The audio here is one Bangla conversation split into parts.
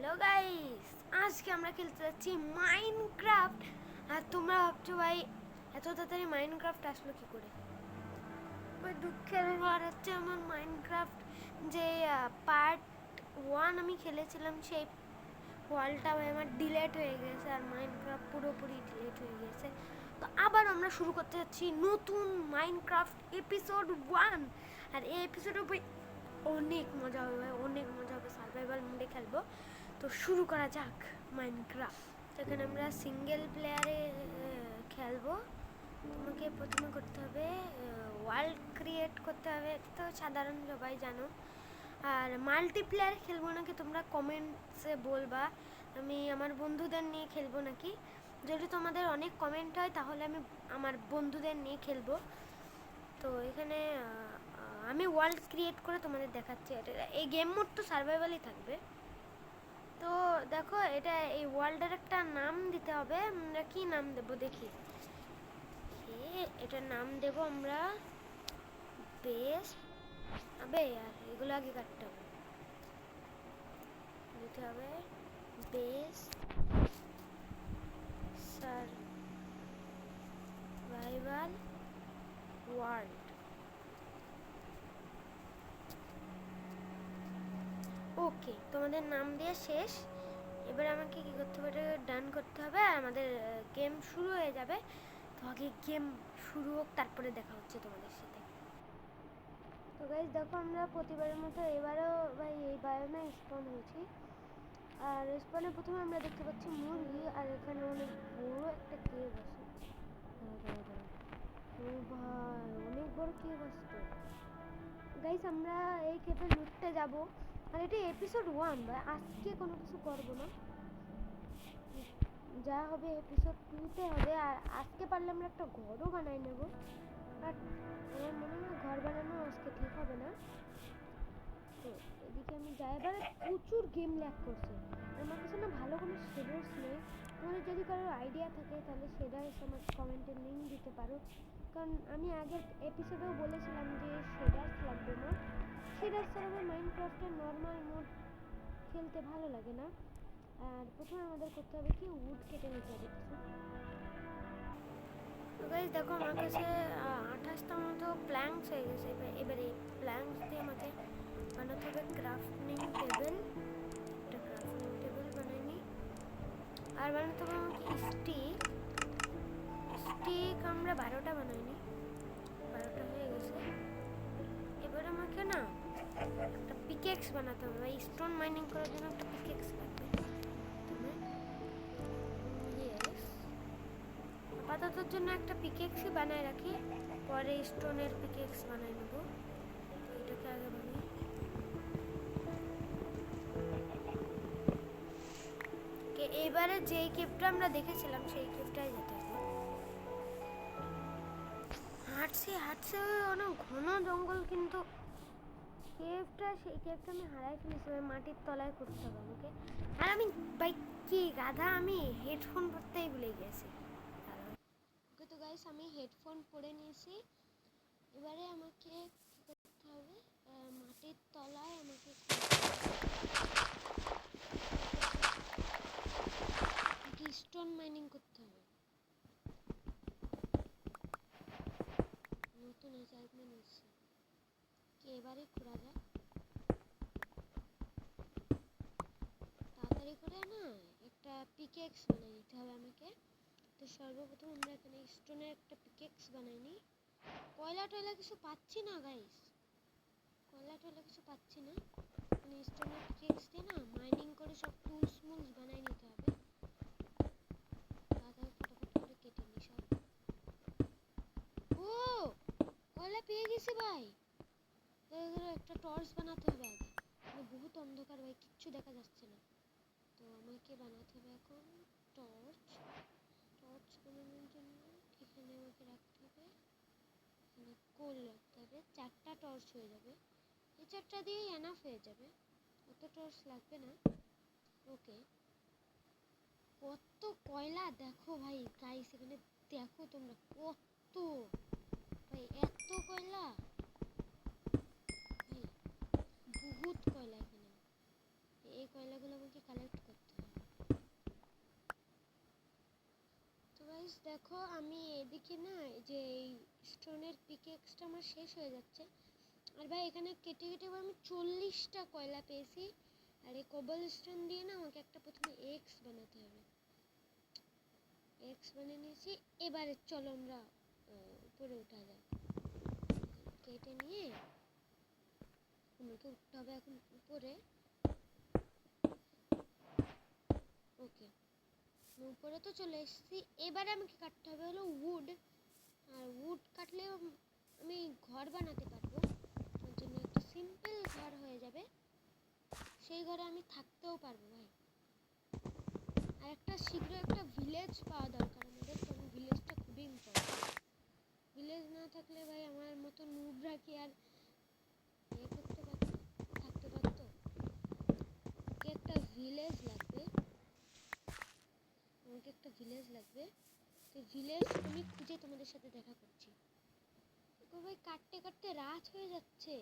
হ্যালো গাইস, আজকে আমরা খেলতে যাচ্ছি মাইনক্রাফট। আর তোমরা ভাবছো ভাই এত তাড়াতাড়ি মাইনক্রাফট আসলো কি করে? ভাই দুঃখের ব্যাপার হচ্ছে আমার মাইনক্রাফট যে পার্ট 1 আমি খেলেছিলাম সেই ওয়ালটা ভাই আমার ডিলেট হয়ে গেছে আর মাইনক্রাফট পুরোপুরি ডিলেট হয়ে গেছে। তো আবার আমরা শুরু করতে যাচ্ছি নতুন মাইনক্রাফট এপিসোড 1। আর এই এপিসোডে ভাই অনেক মজা হবে ভাই, অনেক মজা হবে, সার্ভাইভাল মোডে খেলবো। তো শুরু করা যাক মাইনক্রাফট। এখানে আমরা সিঙ্গেল প্লেয়ারে খেলবো। তোমাকে প্রথমে করতে হবে ওয়ার্ল্ড ক্রিয়েট করতে হবে, তো সাধারণ সবাই জানো। আর মাল্টিপ্লেয়ার খেলবো নাকি তোমরা কমেন্টসে বলবা, আমি আমার বন্ধুদের নিয়ে খেলবো নাকি। যদি তোমাদের অনেক কমেন্ট হয় তাহলে আমি আমার বন্ধুদের নিয়ে খেলবো। তো এখানে আমি ওয়ার্ল্ড ক্রিয়েট করে তোমাদের দেখাচ্ছি। এটা এই গেম মোড তো সার্ভাইভালই থাকবে। তো দেখো এটা এই ওয়ার্ল্ডের একটা নাম দিতে হবে। আমরা কি নাম দেব দেখি। এটার নাম দেব আমরা বেস। আবে यार এগুলো আগে কাটতে হবে। দিতে হবে বেস সার্ভাইভাল ওয়ার্ল্ড। ওকে, তোমাদের নাম দিয়ে শেষ। এবার আমাকে কি করতে হবে, এটা ডান করতে হবে আর আমাদের গেম শুরু হয়ে যাবে। তো আগে গেম শুরু হোক, তারপরে দেখা হচ্ছে তোমাদের সাথে। তো গাইস দেখো আমরা প্রতিবারের মতো এবারও ভাই এই বায়োমে স্পন হয়েছি। আর স্পনে প্রথমে আমরা দেখতে পাচ্ছি মুরগি, আর এখানে অনেক বড় একটা কেভ আছে। ও ভাই অনেক বড় কেভ আছে তো। গাইস আমরা এই কেভে লুটতে যাব। আর এটা এপিসোড 1 ভাই, আজকে কোনো কিছু করব না, যা হবে এপিসোড 2-তে হবে। আর আজকে পারলে আমরা একটা ঘরও বানাই নেব, বাট আমার মনে হয় ঘর বানানো আজকে ঠিক হবে না। তো এদিকে আমি যাই। এবারে প্রচুর গেম ল্যাগ করছে, আমার কাছে না ভালো কোনো শেডার্স নেই। তোমাদের যদি কারোর আইডিয়া থাকে তাহলে শেডার্স আমার কমেন্টে লিঙ্ক দিতে পারো, কারণ আমি আগের এপিসোডেও বলেছিলাম যে শেডার্স লাগবে না। শেডার্স ছাড়া আমার মাইনক্রাফটের নর্মাল মোড খেলতে ভালো লাগে না। আর প্রথমে আমাদের করতে হবে কি, উড কেটে নিতে হবে কিছু। তো গাইস দেখো আমার কাছে 28টা মতো প্ল্যাঙ্কস হয়ে গেছে। এবারে প্ল্যাঙ্কস দিয়ে আমাকে বানাতে হবে ক্রাফটিং টেবিল। একটা ক্রাফটিং টেবিল বানাই নি। আর বানাতে হবে আমাকে স্টিক। স্টিক আমরা 12টা বানাইনি, 12টা হয়ে গেছে। এবার আমাকে না একটা পিকেক্স বানাতে হবে ভাই, স্টোন মাইনিং করার জন্য একটা পিকেক্স লাগবে। আপাততর জন্য একটা পিকেক্সই বানায় রাখি, পরে স্টোনের পিকেক্স বানাই নেব। এটাকে আগে বানাই। এবারে যেই কেপটা আমরা দেখেছিলাম সেই কেপটাই যেতে হবে। হাঁটছি হাঁটছি অনেক ঘন জঙ্গল, কিন্তু কেপটা সেই কেপটা আমি হারাই ফেলেছি। মাটির তলায় করতে হবে আমাকে। আর আমি ভাই কি গাধা, আমি হেডফোন পরতেই ভুলে গেছি। ওকে তো গাইস আমি হেডফোন পরে নিয়েছি। এবারে আমাকে কি করতে হবে, মাটির তলায় আমাকে স্টোন মাইনিং করতে হবে। নতুন অ্যাসাইনমেন্ট এসেছে কি, এবারে খোলা যায় তাড়াতাড়ি করে না। একটা পিকেক্স বানিয়ে নিতে হবে আমাকে। তো সর্বপ্রথম আমরা এখানে স্টোনের একটা পিকেক্স বানাই নিই। কয়লা টয়লা কিছু পাচ্ছি না গাইস, কয়লা টয়লা কিছু পাচ্ছি না। মানে স্টোনের পিকেক্স দিয়ে না মাইনিং করে সব টুলস মুলস বানাই নিতে হবে। তাড়াতাড়ি ফটাফট করে কেটে নিই সব। ও কয়লা পেয়ে গেছি ভাই। একটা টর্চ বানাতে হবে আগে, মানে বহুত অন্ধকার ভাই, কিচ্ছু দেখা যাচ্ছে না। তো আমাকে বানাতে হবে এখন টর্চ। টর্চ বানানোর জন্য এখানে আমাকে রাখতে হবে, এখানে কোল রাখতে হবে। 4টা টর্চ হয়ে যাবে, এই 4টা দিয়ে এনাফ হয়ে যাবে, অত টর্চ লাগবে না। ওকে, কত কয়লা দেখো ভাই গাইস, এখানে দেখো তোমরা কত ভাই, এত কয়লা ভাই, বহুত কয়লা এখানে। এই কয়লাগুলো আমাকে কালেক্ট করতে হবে। তো গাইস দেখো আমি এদিকে না যে এই স্টোনের পিকেক্সটা আমার শেষ হয়ে যাচ্ছে। আর ভাই এখানে কেটে কেটে আমি 40টা কয়লা পেয়েছি। আর এই কবল স্টোন দিয়ে না আমাকে একটা প্রথমে এক্স বানাতে হবে। এক্স বানিয়ে নিয়েছি। এবারে চলো আমরা উপরে উঠা যাক। কেটে নিয়ে আমাকে উঠতে হবে এখন উপরে। ওকে উপরে তো চলে এসেছি। এবারে আমাকে কাটতে হবে হলো উড। আর উড কাটলে আমি ঘর বানাতে পারবো। তার জন্য একটা সিম্পল ঘর হয়ে যাবে, সেই ঘরে আমি থাকতেও পারবো ভাই। আর একটা শীঘ্র একটা ভিলেজ পাওয়া দরকার আমাদের, কারণ ভিলেজটা খুবই ইম্পর্টেন্ট। ভিলেজ না থাকলে ভাই আমার মতো নুবরা কি আর করতে পারতো, থাকতে পারতো? আমাকে একটা ভিলেজ লাগবে, আমাকে একটা ভিলেজ লাগবে। তো ভিলেজ আমি খুঁজে তোমাদের সাথে দেখা করছি। ভাই কাটতে কাটতে রাত হয়ে যাচ্ছে,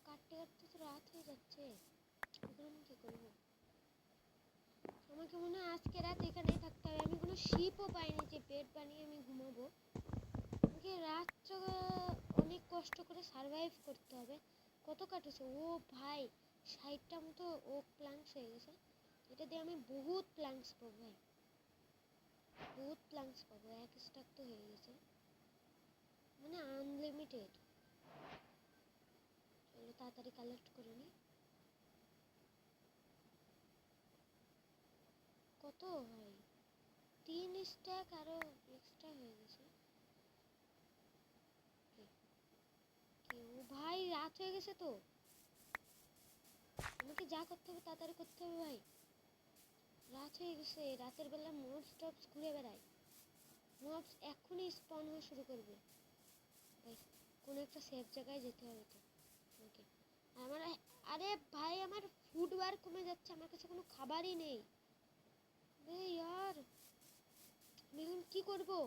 কাটতে কাটতে তো রাত হয়ে যাচ্ছে। এখন আমি কি করবো? আমাকে মনে হয় আজকে রাত এখানেই থাকতে হবে। আমি কোনো শিপও পাইনি যে বেড বানিয়ে আমি ঘুমাবো। আমাকে রাতটা অনেক কষ্ট করে সারভাইভ করতে হবে। কত কাটেছে? ও ভাই 60টা মতো ওক প্ল্যাঙ্কস হয়ে গেছে। এটা দিয়ে আমি বহুত প্ল্যাঙ্কস পাবো ভাই, বহুত প্ল্যাঙ্কস পাবো। এক স্ট্যাক তো হয়ে গেছে, মানে আনলিমিটেড। চলো তাড়াতাড়ি কালেক্ট করে নিই। কত ভাই? 3 স্ট্যাক আরো এক্সট্রা হয়ে গেছে। ও ভাই রাত হয়ে গেছে তো, আমাকে যা করতে হবে তাড়াতাড়ি করতে হবে ভাই। রাত হয়ে গেছে, রাতের বেলা মবস টবস ঘুরে বেড়ায়। মবস এখনই স্পন হওয়া শুরু করবে ভাই। কোনো একটা সেফ জায়গায় যেতে হবে তো ওকে। আমার আরে ভাই আমার ফুড বার কমে যাচ্ছে, আমার কাছে কোনো খাবারই নেই। ইয়ার আমি এখন কি করবো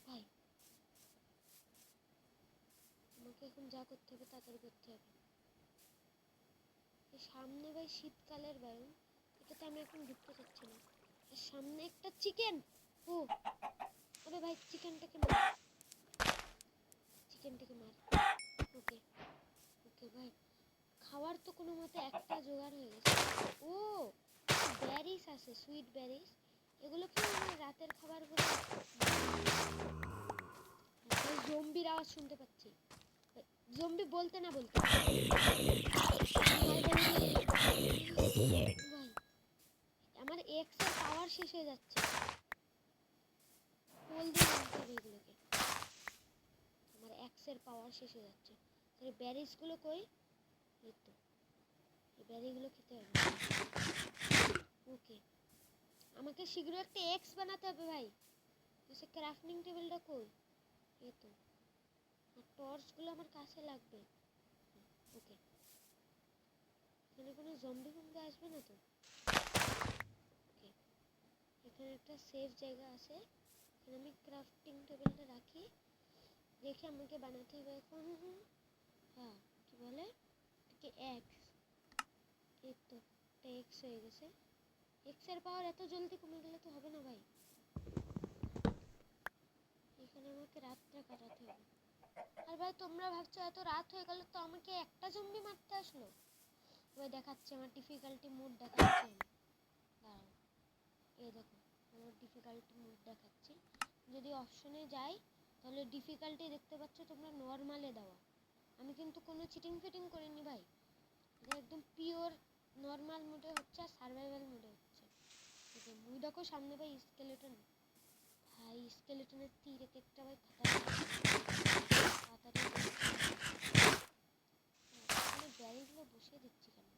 ভাই? আমাকে এখন যা করতে হবে তাড়াতাড়ি করতে হবে। সামনে ভাই শীতকালের বায়ু, এটাতে আমি এখন ঢুকতে চাচ্ছি না। সামনে একটা চিকেন। ও আরে ভাই চিকেনটাকে মার, চিকেনটাকে মার। ওকে ওকে ভাই, খাওয়ার তো কোনো মতে একটা জোগাড় হয়ে গেছে। ও ব্যারিস আছে, সুইট ব্যারিস। এগুলো কি মানে রাতের খাবারগুলো? জম্বির আওয়াজ শুনতে পাচ্ছি। জম্বি বলতে না বলতে ভাই আমার এক্স এর পাওয়ার শেষ হয়ে যাচ্ছে। পোল দিয়ে মারতে হবে এগুলোকে, আমার এক্স এর পাওয়ার শেষ হয়ে যাচ্ছে। তাহলে ব্যারিসগুলো কই? এই তো, এই ব্যারিগুলো খেতে হবে। ওকে আমাকে শীঘ্র একটা এক্স বানাতে হবে ভাই। সে ক্রাফটিং টেবিলটা কই? এই তো, আর টর্চগুলো আমার কাছে লাগবে। ওকে এখানে কোনো জম্বি ফম্বি আসবে না তো? ওকে এখানে একটা সেফ জায়গা আছে, এখানে আমি ক্রাফটিং টেবিলটা রাখি। দেখি আমাকে বানাতে হবে এখন। হ্যাঁ কি বলে কি এক্স? এই তো একটা এক্স হয়ে গেছে। এক্স এর পাওয়ার এত জলদি কমে গেলে তো হবে না ভাই। এখানে আমাকে রাতটা কাটাতে হবে। আর ভাই তোমরা ভাবছো এত রাত হয়ে গেল তো আমাকে একটা জম্বি মারতে আসলো? ওই দেখাচ্ছে আমার ডিফিকাল্টি মোড দেখাচ্ছে। আমি দাঁড়াও, এই দেখো আমার ডিফিকাল্টি মোড দেখাচ্ছি। যদি অপশনে যাই তাহলে ডিফিকাল্টি দেখতে পাচ্ছ তোমরা নর্মালে দেওয়া। আমি কিন্তু কোনো চিটিং ফিটিং করিনি ভাই, এটা একদম পিওর নর্মাল মোডে হচ্ছে আর সার্ভাইভাল মোডে হচ্ছে। মুই দেখো সামনে ভাই স্কেলেটন, ভাই স্কেলেটনের তীর এক একটা ভাই তাড়াতাড়ি ব্যারিগুলো বসিয়ে দিচ্ছি কেন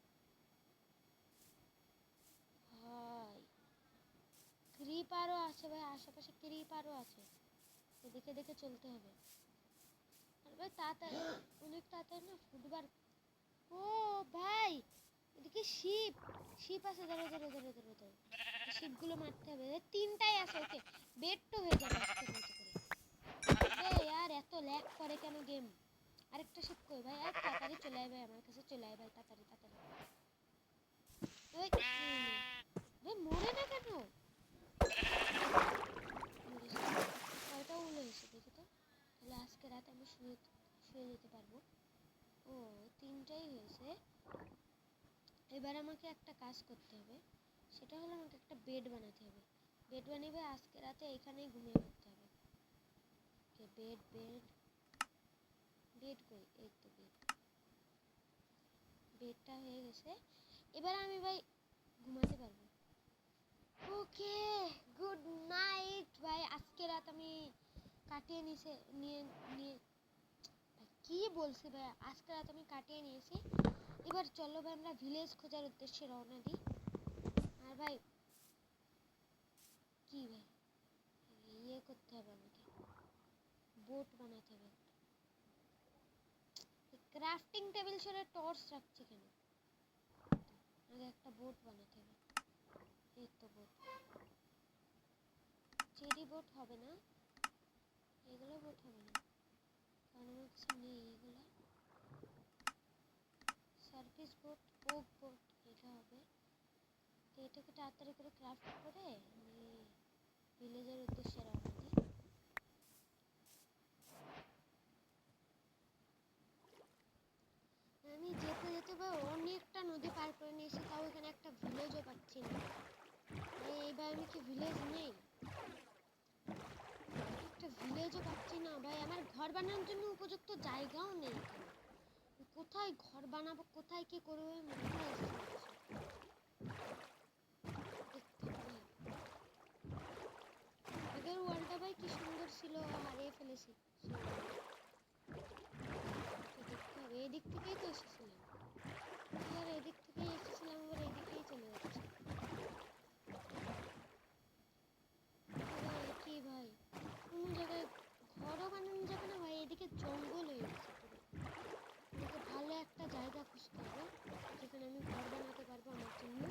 ভাই? ক্রিপারও আছে ভাই, আশেপাশে ক্রিপারও আছে, দেখে দেখে চলতে হবে। আর ভাই তাড়াতাড়ি, অনেক তাড়াতাড়ি না ফুটবার। ও ভাই এদিকে শিপ, শিপ আছে। ধরো ধরো ধরো ধরো ধরো, শিপগুলো মারতে হবে। 3টাই আছে। ওকে বেড তো হয়ে যাবে আজকের মতো করে। আর এত ল্যাগ করে কেন গেম? আরেকটা শিপ কই ভাই? আর তাড়াতাড়ি চলে আয় ভাই, আমার কাছে চলে আয় ভাই, তাড়াতাড়ি তাড়াতাড়ি। ভাই ভাই মরে না কেন? কয়টা উল হয়েছে দেখি তো, তাহলে আজকে রাতে আমি শুয়ে যেতে পারবো। ও 3টাই হয়েছে। এবার আমাকে একটা কাজ করতে হবে, সেটা হলো আমাকে একটা বেড বানাতে হবে। বেড বানিয়ে আজকে রাতে এখানেই ঘুমিয়ে পড়তে হবে। বেড বেড বেড কই? এই তো বেডটা হয়ে গেছে। এবার আমি ভাই ঘুমাতে পারবো। ওকে, গুড নাইট ভাই। আজকে রাত আমি কাটিয়ে নিয়ে কি বলছি ভাই, আজকে রাত আমি কাটিয়ে নিয়েছি। এবার চলো ভাই আমরা ভিলেজ খোঁজার উদ্দেশ্যে রওনা দিই। আর ভাই কি ভাই ইয়ে করতে হবে, আমাকে বোট বানাতে হবে। ক্রাফটিং টেবিল সরে টর্চ রাখছে কেন? আগে একটা বোট বানাতে হবে। এই তো বোট, চেরি বোট হবে না, এগুলো বোট হবে না, কারণ আমার কাছে নেই এগুলো। সার্ভিস বোট, ওক বোট, এটা হবে। তো এটাকে তাড়াতাড়ি করে ক্রাফট করে আমি ভিলেজের উদ্দেশ্যে রওনা দিই। আমি যেতে যেতে ভাই অনেকটা নদী পার করে নিয়েছি, তাও এখানে একটা ভিলেজও পাচ্ছি না। এইবার আমি কি ভিলেজ নেই? একটা ভিলেজও পাচ্ছি না ভাই। আমার ঘর বানানোর জন্য উপযুক্ত জায়গাও নেই এখানে। কোথায় ঘর বানাবো, কোথায় কি করবো মাথায় আসছে না কিছু। আগের ওয়ালটা ভাই কি সুন্দর ছিল, হারিয়ে ফেলেছি। দেখতে হবে, এদিক থেকেই তো এসেছিলাম। আর এদিক থেকেই এসেছিলাম, আবার এদিকেই চলে যাচ্ছে। কি ভাই, কোনো জায়গায় ঘরও বানানো যাবে না ভাই, এদিকে জঙ্গল হয়ে গেছে পুরো। আমাকে ভালো একটা জায়গা খুঁজতে হবে যেখানে আমি ঘর বানাতে পারবো আমার জন্য।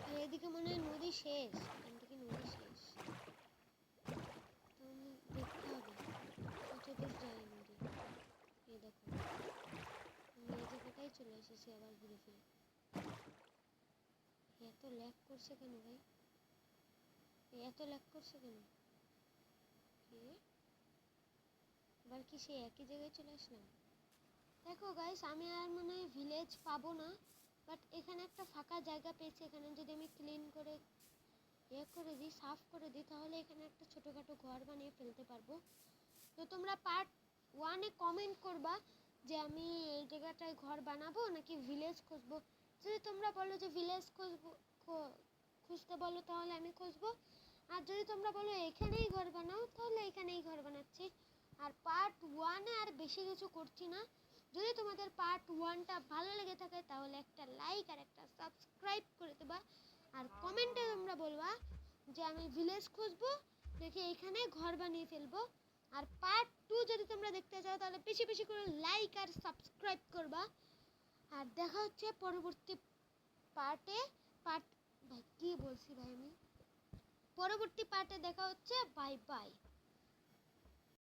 আর এদিকে মনে হয় নদী শেষ, এখান থেকে নদী শেষ। তো দেখতে হবে কত দূর যায় নদী। এই দেখো আমি এই জায়গাটাই চলে এসেছি আবার ঘুরে ফিরে। এত ল্যাগ করছে কেন ভাই, এত ল্যাগ করছে কেন? এবার কি সেই একই জায়গায় চলে আসলাম? দেখো গাইস, আমি আর মনে হয় ভিলেজ পাবো না, বাট এখানে একটা ফাঁকা জায়গা পেয়েছি। এখানে যদি আমি ক্লিন করে করে দিই, সাফ করে দিই, তাহলে এখানে একটা ছোটোখাটো ঘর বানিয়ে ফেলতে পারবো। তো তোমরা পার্ট 1-এ কমেন্ট করবা যে আমি এই জায়গাটায় ঘর বানাবো নাকি ভিলেজ খুঁজবো। যদি তোমরা বলো যে ভিলেজ খুঁজতে বলো তাহলে আমি খুঁজবো, আর যদি তোমরা বলো এখানেই ঘর বানাও তাহলে এখানেই ঘর বানাচ্ছি। আর পার্ট 1-এ আর বেশি কিছু করছি না। যদি তোমাদের পার্ট 1টা ভালো লেগে থাকে তাহলে একটা লাইক আর একটা সাবস্ক্রাইব করে দেবা। আর কমেন্টে তোমরা বলবা যে আমি ভিলেজ খুঁজবো নাকি এখানে ঘর বানিয়ে ফেলবো। আর পার্ট 2 যদি তোমরা দেখতে চাও তাহলে বেশি বেশি করে লাইক আর সাবস্ক্রাইব করবা। আর দেখা হচ্ছে পরবর্তী পার্টে। ভাই কি বলছি ভাই, আমি পরবর্তী পার্টে দেখা হচ্ছে। Bye bye.